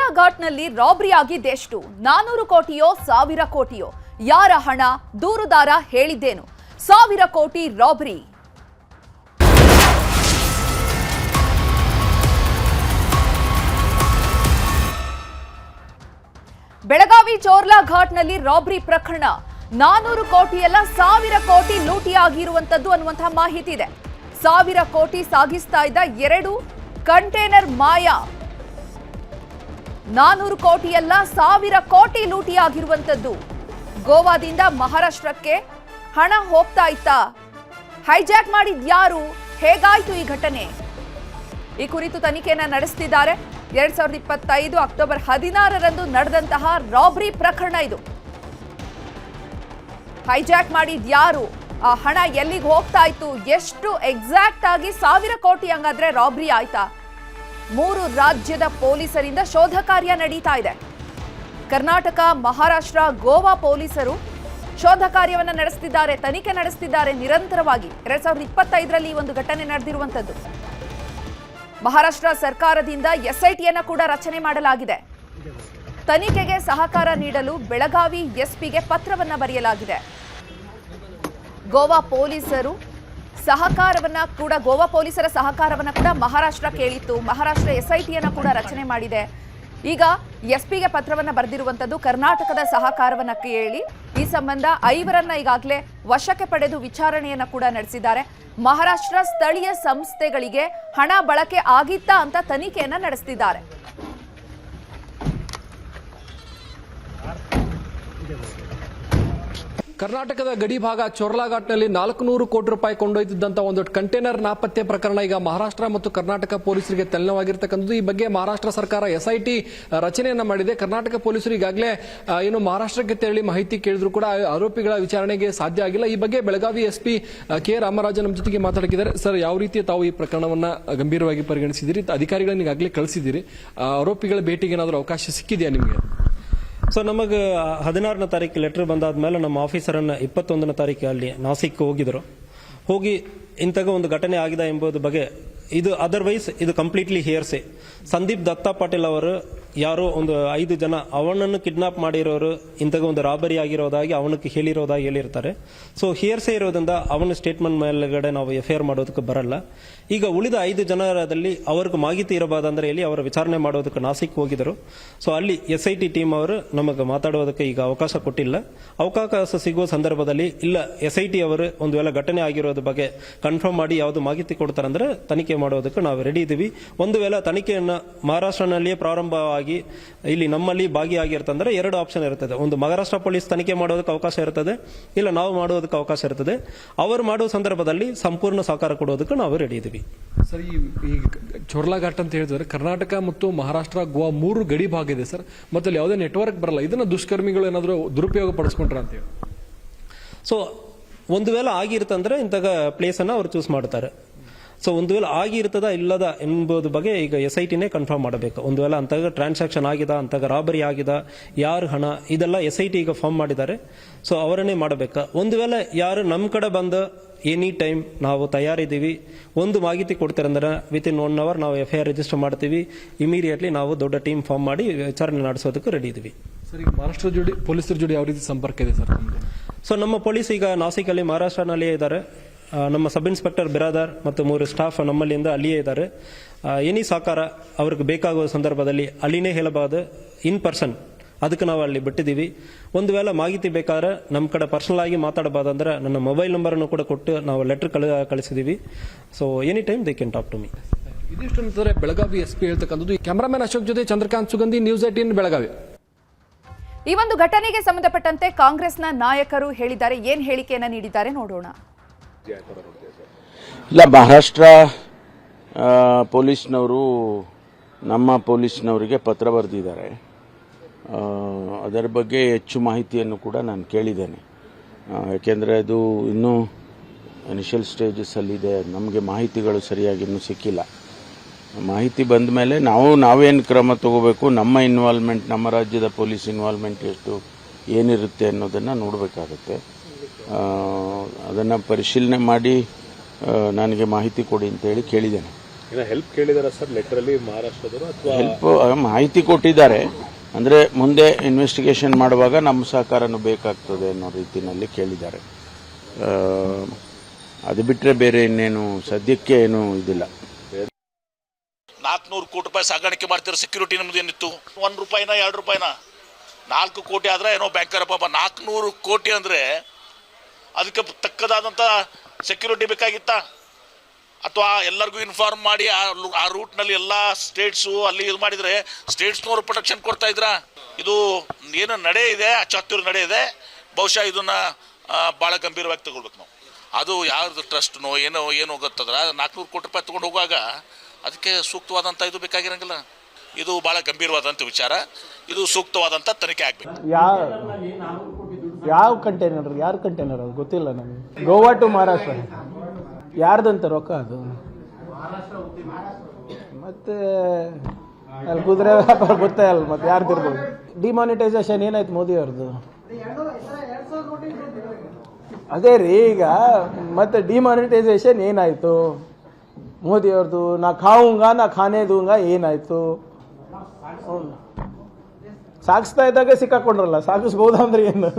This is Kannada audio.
ಚೋರ್ಲಾ ಘಾಟ್ನಲ್ಲಿ ರಾಬರಿ ಆಗಿದ್ದೆಷ್ಟು? 400 ಕೋಟಿಯೋ 1000 ಕೋಟಿಯೋ? ಯಾರ ಹಣ? ದೂರುದಾರ ಹೇಳಿದ್ದೇನು? 1000 ಕೋಟಿ ರಾಬರಿ. ಬೆಳಗಾವಿ ಚೋರ್ಲಾ ಘಾಟ್ನಲ್ಲಿ ರಾಬರಿ ಪ್ರಕರಣ. 400 ಕೋಟಿ ಅಲ್ಲ 1000 ಕೋಟಿ ಲೂಟಿಯಾಗಿರುವಂತದ್ದು ಅನ್ನುವಂತಹ ಮಾಹಿತಿ ಇದೆ. 1000 ಕೋಟಿ ಸಾಗಿಸ್ತಾ ಇದ್ದ 2 ಕಂಟೈನರ್ ಮಾಯ. 400 ಕೋಟಿ ಅಲ್ಲ 1000 ಕೋಟಿ ಲೂಟಿಯಾಗಿರುವಂತದ್ದು. ಗೋವಾದಿಂದ ಮಹಾರಾಷ್ಟ್ರಕ್ಕೆ ಹಣ ಹೋಗ್ತಾ ಇತ್ತಾ? ಹೈಜಾಕ್ ಮಾಡಿದ್ಯಾರು? ಹೇಗಾಯ್ತು ಈ ಘಟನೆ? ಈ ಕುರಿತು ತನಿಖೆಯನ್ನ ನಡೆಸುತ್ತಿದ್ದಾರೆ. 2025 ಅಕ್ಟೋಬರ್ 16ರಂದು ನಡೆದಂತಹ ರಾಬರಿ ಪ್ರಕರಣ ಇದು. ಹೈಜಾಕ್ ಮಾಡಿದ್ಯಾರು? ಆ ಹಣ ಎಲ್ಲಿಗೆ ಹೋಗ್ತಾ ಇತ್ತು? ಎಷ್ಟು ಎಕ್ಸಾಕ್ಟ್ ಆಗಿ 1000 ಕೋಟಿ ಹಂಗಾದ್ರೆ ರಾಬರಿ ಆಯ್ತಾ? 3 ರಾಜ್ಯದ ಪೊಲೀಸರಿಂದ ಶೋಧ ಕಾರ್ಯ ನಡೀತಾ ಇದೆ. ಕರ್ನಾಟಕ, ಮಹಾರಾಷ್ಟ್ರ, ಗೋವಾ ಪೊಲೀಸರು ಶೋಧ ಕಾರ್ಯವನ್ನು ನಡೆಸುತ್ತಿದ್ದಾರೆ, ತನಿಖೆ ನಡೆಸುತ್ತಿದ್ದಾರೆ ನಿರಂತರವಾಗಿ. 2025ರಲ್ಲಿ ಈ ಒಂದು ಘಟನೆ ನಡೆದಿರುವಂತದ್ದು. ಮಹಾರಾಷ್ಟ್ರ ಸರ್ಕಾರದಿಂದ ಎಸ್ಐಟಿಯನ್ನ ಕೂಡ ರಚನೆ ಮಾಡಲಾಗಿದೆ. ತನಿಖೆಗೆ ಸಹಕಾರ ನೀಡಲು ಬೆಳಗಾವಿ ಎಸ್ಪಿಗೆ ಪತ್ರವನ್ನ ಬರೆಯಲಾಗಿದೆ. ಗೋವಾ ಪೊಲೀಸರ ಸಹಕಾರವನ್ನ ಕೂಡ ಮಹಾರಾಷ್ಟ್ರ ಕೇಳಿತ್ತು. ಮಹಾರಾಷ್ಟ್ರ ಎಸ್ಐಟಿಯನ್ನ ಕೂಡ ರಚನೆ ಮಾಡಿದೆ. ಈಗ ಎಸ್ಪಿಗೆ ಪತ್ರವನ್ನ ಬರೆದಿರುವಂತದ್ದು ಕರ್ನಾಟಕದ ಸಹಕಾರವನ್ನ ಕೇಳಿ ಈ ಸಂಬಂಧ 5ರನ್ನ ಈಗಾಗಲೇ ವಶಕ್ಕೆ ಪಡೆದು ವಿಚಾರಣೆಯನ್ನ ಕೂಡ ನಡೆಸಿದ್ದಾರೆ. ಮಹಾರಾಷ್ಟ್ರ ಸ್ಥಳೀಯ ಸಂಸ್ಥೆಗಳಿಗೆ ಹಣ ಬಳಕೆ ಆಗಿತ್ತಾ ಅಂತ ತನಿಖೆಯನ್ನ ನಡೆಸುತ್ತಿದ್ದಾರೆ. ಕರ್ನಾಟಕದ ಗಡಿ ಭಾಗ ಚೋರ್ಲಾ ಘಾಟ್ನಲ್ಲಿ 400 ಕೋಟಿ ರೂಪಾಯಿ ಕೊಂಡೊಯ್ದಿದ್ದಂತ ಒಂದು ಕಂಟೈನರ್ ನಾಪತ್ತೆ ಪ್ರಕರಣ ಈಗ ಮಹಾರಾಷ್ಟ್ರ ಮತ್ತು ಕರ್ನಾಟಕ ಪೊಲೀಸರಿಗೆ ತಲೆನೋವಾಗಿರ್ತಕ್ಕಂಥದ್ದು. ಈ ಬಗ್ಗೆ ಮಹಾರಾಷ್ಟ್ರ ಸರ್ಕಾರ ಎಸ್ಐಟಿ ರಚನೆಯನ್ನ ಮಾಡಿದೆ. ಕರ್ನಾಟಕ ಪೊಲೀಸರು ಈಗಾಗಲೇ ಏನು ಮಹಾರಾಷ್ಟ್ರಕ್ಕೆ ತೆರಳಿ ಮಾಹಿತಿ ಕೇಳಿದ್ರು ಕೂಡ ಆರೋಪಿಗಳ ವಿಚಾರಣೆಗೆ ಸಾಧ್ಯ ಆಗಿಲ್ಲ. ಈ ಬಗ್ಗೆ ಬೆಳಗಾವಿ ಎಸ್ಪಿ ಕೆ ರಾಮರಾಜ ನಮ್ಮ ಜೊತೆಗೆ ಮಾತಾಡಿದ್ದಾರೆ. ಸರ್, ಯಾವ ರೀತಿ ತಾವು ಈ ಪ್ರಕರಣವನ್ನ ಗಂಭೀರವಾಗಿ ಪರಿಗಣಿಸಿದಿರಿ? ಅಧಿಕಾರಿಗಳನ್ನ ಈಗಾಗಲೇ ಕಳಿಸಿದಿರಿ. ಆರೋಪಿಗಳ ಭೇಟಿಗೆ ಏನಾದರೂ ಅವಕಾಶ ಸಿಕ್ಕಿದೆಯಾ ನಿಮಗೆ? ಸೊ ನಮಗೆ 16ನೇ ತಾರೀಕು ಲೆಟರ್ ಬಂದಾದ್ಮೇಲೆ ನಮ್ಮ ಆಫೀಸರನ್ನು 21ನೇ ತಾರೀಕು ಅಲ್ಲಿ ನಾಸಿಕ್ ಹೋಗಿ ಇಂತಹ ಒಂದು ಘಟನೆ ಆಗಿದೆ ಎಂಬುದು ಬಗ್ಗೆ ಇದು ಅದರ್ವೈಸ್ ಇದು ಕಂಪ್ಲೀಟ್ಲಿ ಹಿಯರ್ಸೆ. ಸಂದೀಪ್ ದತ್ತಾ ಪಾಟೀಲ್ ಅವರು ಯಾರೋ ಒಂದು 5 ಜನ ಅವನನ್ನು ಕಿಡ್ನಾಪ್ ಮಾಡಿರೋರು ಇಂತಹ ಒಂದು ರಾಬರಿ ಆಗಿರೋದಾಗಿ ಅವನಿಗೆ ಹೇಳಿರ್ತಾರೆ. ಸೊ ಹಿಯರ್ಸೆ ಇರೋದ್ರಿಂದ ಅವನ ಸ್ಟೇಟ್ಮೆಂಟ್ ಮೇಲ್ಗಡೆ ನಾವು ಎಫ್ಐಆರ್ ಮಾಡೋದಕ್ಕೆ ಬರಲ್ಲ. ಈಗ ಉಳಿದ 5 ಜನರಲ್ಲಿ ಅವ್ರಿಗೆ ಮಾಹಿತಿ ಇರಬಾರ್ದಂದ್ರೆ ಇಲ್ಲಿ ಅವರ ವಿಚಾರಣೆ ಮಾಡೋದಕ್ಕೆ ನಾಸಿಕ್ ಹೋಗಿದ್ರು. ಸೊ ಅಲ್ಲಿ ಎಸ್ಐಟಿ ಟೀಮ್ ಅವರು ನಮಗೆ ಮಾತಾಡೋದಕ್ಕೆ ಈಗ ಅವಕಾಶ ಕೊಟ್ಟಿಲ್ಲ. ಅವಕಾಶ ಸಿಗುವ ಸಂದರ್ಭದಲ್ಲಿ ಇಲ್ಲ ಎಸ್ಐಟಿ ಅವರು ಒಂದು ವೇಳೆ ಘಟನೆ ಆಗಿರೋದ್ರ ಬಗ್ಗೆ ಕನ್ಫರ್ಮ್ ಮಾಡಿ ಯಾವುದು ಮಾಹಿತಿ ಕೊಡ್ತಾರಂದ್ರೆ ತನಿಖೆ ಮಾಡೋದಕ್ಕೆ ನಾವು ರೆಡಿ ಇದ್ದೀವಿ. ಒಂದು ವೇಳೆ ತನಿಖೆಯನ್ನು ಮಹಾರಾಷ್ಟ್ರನಲ್ಲಿಯೇ ಪ್ರಾರಂಭವಾಗಿ ಇಲ್ಲಿ ನಮ್ಮಲ್ಲಿ ಭಾಗಿಯಾಗಿರ್ತಂದ್ರೆ 2 ಆಪ್ಷನ್ ಇರ್ತದೆ. ಒಂದು ಮಹಾರಾಷ್ಟ್ರ ಪೊಲೀಸ್ ತನಿಖೆ ಮಾಡೋದಕ್ಕೆ ಅವಕಾಶ ಇರ್ತದೆ, ಇಲ್ಲ ನಾವು ಮಾಡೋದಕ್ಕೆ ಅವಕಾಶ ಇರ್ತದೆ. ಅವರು ಮಾಡುವ ಸಂದರ್ಭದಲ್ಲಿ ಸಂಪೂರ್ಣ ಸಹಕಾರ ಕೊಡೋದಕ್ಕೆ ನಾವು ರೆಡಿ ಇದ್ದೀವಿ. ಸರ್, ಈ ಚೋರ್ಲಾ ಘಾಟ್ ಅಂತ ಹೇಳಿದ್ರೆ ಕರ್ನಾಟಕ ಮತ್ತು ಮಹಾರಾಷ್ಟ್ರ, ಗೋವಾ 3 ಗಡಿ ಭಾಗ ಇದೆ ಸರ್. ಮತ್ತೆ ಅಲ್ಲಿ ಯಾವುದೇ ನೆಟ್ವರ್ಕ್ ಬರಲ್ಲ. ಇದನ್ನ ದುಷ್ಕರ್ಮಿಗಳು ಏನಾದರೂ ದುರುಪಯೋಗ ಪಡಿಸ್ಕೊಂಡ್ರ ಅಂತ ಹೇಳಿ. ಸೊ ಒಂದು ವೇಳೆ ಆಗಿರ್ತಂದ್ರೆ ಇಂತಹ ಪ್ಲೇಸ್ ಅನ್ನ ಅವರು ಚೂಸ್ ಮಾಡ್ತಾರೆ. ಸೊ ಒಂದು ವೇಳೆ ಆಗಿರ್ತದ ಇಲ್ಲದ ಎಂಬುದು ಬಗ್ಗೆ ಈಗ ಎಸ್ಐಟಿನೇ ಕನ್ಫರ್ಮ್ ಮಾಡಬೇಕು. ಒಂದು ವೇಳೆ ಅಂತಾಗ ಟ್ರಾನ್ಸಾಕ್ಷನ್ ಆಗಿದೆ, ಅಂತಾಗ ರಾಬರಿ ಆಗಿದೆ, ಯಾರು ಹಣ, ಇದೆಲ್ಲ ಎಸ್ಐಟಿ ಈಗ ಫಾರ್ಮ್ ಮಾಡಿದ್ದಾರೆ. ಸೊ ಅವರನ್ನೇ ಮಾಡಬೇಕು. ಒಂದು ವೇಳೆ ಯಾರು ನಮ್ಮ ಕಡೆ ಬಂದು ಎನಿ ಟೈಮ್ ನಾವು ತಯಾರಿದ್ದೀವಿ, ಒಂದು ಮಾಹಿತಿ ಕೊಡ್ತಾರಂದ್ರೆ ವಿತಿನ್ 1 hour ನಾವು ಎಫ್ಐಆರ್ ರಿಜಿಸ್ಟರ್ ಮಾಡ್ತೀವಿ. ಇಮಿಡಿಯೇಟ್ಲಿ ನಾವು ದೊಡ್ಡ ಟೀಮ್ ಫಾರ್ಮ್ ಮಾಡಿ ವಿಚಾರಣೆ ನಡೆಸೋದಕ್ಕೆ ರೆಡಿ ಇದ್ದೀವಿ. ಸರ್, ಈಗ ಮಹಾರಾಷ್ಟ್ರ ಪೊಲೀಸರ ಜೋಡಿ ಯಾವ ರೀತಿ ಸಂಪರ್ಕ ಇದೆ ಸರ್? ಸೊ ನಮ್ಮ ಪೊಲೀಸ್ ಈಗ ನಾಸಿಕಲ್ಲಿ ಮಹಾರಾಷ್ಟ್ರನಲ್ಲಿಯೇ ಇದ್ದಾರೆ. ನಮ್ಮ ಸಬ್ ಇನ್ಸ್ಪೆಕ್ಟರ್ ಬಿರಾದಾರ್ ಮತ್ತು 3 ಸ್ಟಾಫ್ ನಮ್ಮಲ್ಲಿಂದ ಅಲ್ಲಿಯೇ ಇದ್ದಾರೆ. ಎನಿ ಸಹಕಾರ ಅವ್ರಿಗೆ ಬೇಕಾಗುವ ಸಂದರ್ಭದಲ್ಲಿ ಅಲ್ಲಿನೇ ಹೇಳಬಹುದು, ಇನ್ ಪರ್ಸನ್ ಅದಕ್ಕೆ ನಾವು ಅಲ್ಲಿ ಬಿಟ್ಟಿದ್ದೀವಿ. ಒಂದು ವೇಳೆ ಮಾಹಿತಿ ಬೇಕಾದ್ರೆ ನಮ್ಮ ಕಡೆ ಪರ್ಸನಲ್ ಆಗಿ ಮಾತಾಡಬಹುದಂದ್ರೆ ನನ್ನ ಮೊಬೈಲ್ ನಂಬರನ್ನು ಕೂಡ ಕೊಟ್ಟು ನಾವು ಲೆಟರ್ ಕಳಿಸಿದ್ದೀವಿ. So any time they can talk to me. ಇದಿಷ್ಟು ಬೆಳಗಾವಿ ಎಸ್ಪಿ ಹೇಳ್ತಕ್ಕಂಥದ್ದು. ಕ್ಯಾಮರಾಮನ್ ಅಶೋಕ್ ಜೊತೆ ಚಂದ್ರಕಾಂತ್ ಸುಗಂಧಿ, ನ್ಯೂಸ್ 18 ಬೆಳಗಾವಿ. ಈ ಒಂದು ಘಟನೆಗೆ ಸಂಬಂಧಪಟ್ಟಂತೆ ಕಾಂಗ್ರೆಸ್ನ ನಾಯಕರು ಹೇಳಿದ್ದಾರೆ. ಏನ್ ಹೇಳಿಕೆಯನ್ನ ನೀಡಿದ್ದಾರೆ ನೋಡೋಣ. ಇಲ್ಲ, ಮಹಾರಾಷ್ಟ್ರ ಪೊಲೀಸ್ನವರು ನಮ್ಮ ಪೊಲೀಸ್ನವರಿಗೆ ಪತ್ರ ಬರೆದಿದ್ದಾರೆ. ಅದರ ಬಗ್ಗೆ ಹೆಚ್ಚು ಮಾಹಿತಿಯನ್ನು ಕೂಡ ನಾನು ಕೇಳಿದ್ದೇನೆ. ಯಾಕೆಂದರೆ ಅದು ಇನ್ನೂ ಇನಿಷಿಯಲ್ ಸ್ಟೇಜಸ್ಸಲ್ಲಿದೆ. ನಮಗೆ ಮಾಹಿತಿಗಳು ಸರಿಯಾಗಿ ಇನ್ನೂ ಸಿಕ್ಕಿಲ್ಲ. ಮಾಹಿತಿ ಬಂದ ಮೇಲೆ ನಾವೇನು ಕ್ರಮ ತಗೋಬೇಕು, ನಮ್ಮ ಇನ್ವಾಲ್ವ್ಮೆಂಟ್, ನಮ್ಮ ರಾಜ್ಯದ ಪೊಲೀಸ್ ಇನ್ವಾಲ್ವ್ಮೆಂಟ್ ಎಷ್ಟು ಏನಿರುತ್ತೆ ಅನ್ನೋದನ್ನು ನೋಡಬೇಕಾಗುತ್ತೆ. ಅದನ್ನು ಪರಿಶೀಲನೆ ಮಾಡಿ ನನಗೆ ಮಾಹಿತಿ ಕೊಡಿ ಅಂತೇಳಿ ಕೇಳಿದ್ದೇನೆ. ಹೆಲ್ಪ್ ಕೇಳಿದಾರ ಸರ್ ಲೆಟರ್ ಅಲ್ಲಿ ಮಹಾರಾಷ್ಟ್ರದವರು ಅಥವಾ ಹೆಲ್ಪ್ ಮಾಹಿತಿ ಕೊಟ್ಟಿದ್ದಾರೆ. ಅಂದರೆ ಮುಂದೆ ಇನ್ವೆಸ್ಟಿಗೇಷನ್ ಮಾಡುವಾಗ ನಮ್ಮ ಸಹಕಾರನೂ ಬೇಕಾಗ್ತದೆ ಅನ್ನೋ ರೀತಿಯಲ್ಲಿ ಕೇಳಿದ್ದಾರೆ. ಅದು ಬಿಟ್ಟರೆ ಬೇರೆ ಇನ್ನೇನು ಸದ್ಯಕ್ಕೆ ಏನು ಇದಿಲ್ಲ. 400 ಕೋಟಿ ರೂಪಾಯಿ ಸಾಗಾಣಿಕೆ ಮಾಡ್ತಿರೋ ಸೆಕ್ಯೂರಿಟಿ ನಮ್ದು ಏನಿತ್ತು? 1 ರೂಪಾಯಿನ 2 ರೂಪಾಯಿನ 4 ಕೋಟಿ ಆದರೆ ಏನೋ ಬ್ಯಾಂಕರ್ ಪಾಪ 400 ಕೋಟಿ ಅಂದರೆ ಅದಕ್ಕೆ ತಕ್ಕದಾದಂಥ ಸೆಕ್ಯೂರಿಟಿ ಬೇಕಾಗಿತ್ತಾ? ಅಥವಾ ಎಲ್ಲರಿಗೂ ಇನ್ಫಾರ್ಮ್ ಮಾಡಿ ಆ ರೂಟ್ನಲ್ಲಿ ಎಲ್ಲ ಸ್ಟೇಟ್ಸು ಅಲ್ಲಿ ಇದು ಮಾಡಿದರೆ ಸ್ಟೇಟ್ಸ್ನವರು ಪ್ರೊಟೆಕ್ಷನ್ ಕೊಡ್ತಾ ಇದ್ರಾ? ಇದು ಏನು ನಡೆ ಇದೆ, ಅಚಾತುರ್ಯ ನಡೆ ಇದೆ. ಬಹುಶಃ ಇದನ್ನು ಭಾಳ ಗಂಭೀರವಾಗಿ ತಗೊಳ್ಬೇಕು ನಾವು. ಅದು ಯಾವ್ದು ಟ್ರಸ್ಟ್ನೋ ಏನೋ ಗೊತ್ತದ್ರ 400 ಕೋಟಿ ರೂಪಾಯಿ ತೊಗೊಂಡು ಹೋಗುವಾಗ ಅದಕ್ಕೆ ಸೂಕ್ತವಾದಂಥ ಇದು ಬೇಕಾಗಿರಂಗಿಲ್ಲ. ಇದು ಭಾಳ ಗಂಭೀರವಾದಂಥ ವಿಚಾರ. ಇದು ಸೂಕ್ತವಾದಂಥ ತನಿಖೆ ಆಗಬೇಕು. ಯಾವ ಕಂಟೈನರ್, ಯಾರು ಕಂಟೈನರ್ ಅದು ಗೊತ್ತಿಲ್ಲ ನಮಗೆ. ಗೋವಾ ಟು ಮಹಾರಾಷ್ಟ್ರ ಯಾರ್ದಂತ ರೊಕ್ಕ ಅದು? ಮತ್ತೆ ಅಲ್ಲಿ ಕುದುರೆ ವ್ಯಾಪಾರ ಗೊತ್ತೇ ಅಲ್ಲ, ಮತ್ತೆ ಯಾರ್ದಿರ್ಬೋದು? ಡಿಮಾನಿಟೈಸೇಷನ್ ಏನಾಯ್ತು ಮೋದಿ ಅವ್ರದ್ದು? ಅದೇ ರೀ, ಈಗ ಮತ್ತೆ ಡಿಮಾನಿಟೈಸೇಷನ್ ಏನಾಯ್ತು ಮೋದಿ ಅವ್ರದ್ದು? ನಾ ಖಾವುಂಗ ನಾ ಖಾನೆ ದೂಂಗ ಏನಾಯ್ತು? ಸಾಗಿಸ್ತಾ ಇದ್ದಾಗ ಸಿಕ್ಕಾಕೊಂಡ್ರಲ್ಲ, ಸಾಗಿಸ್ಬೋದಂದ್ರೆ ಏನು?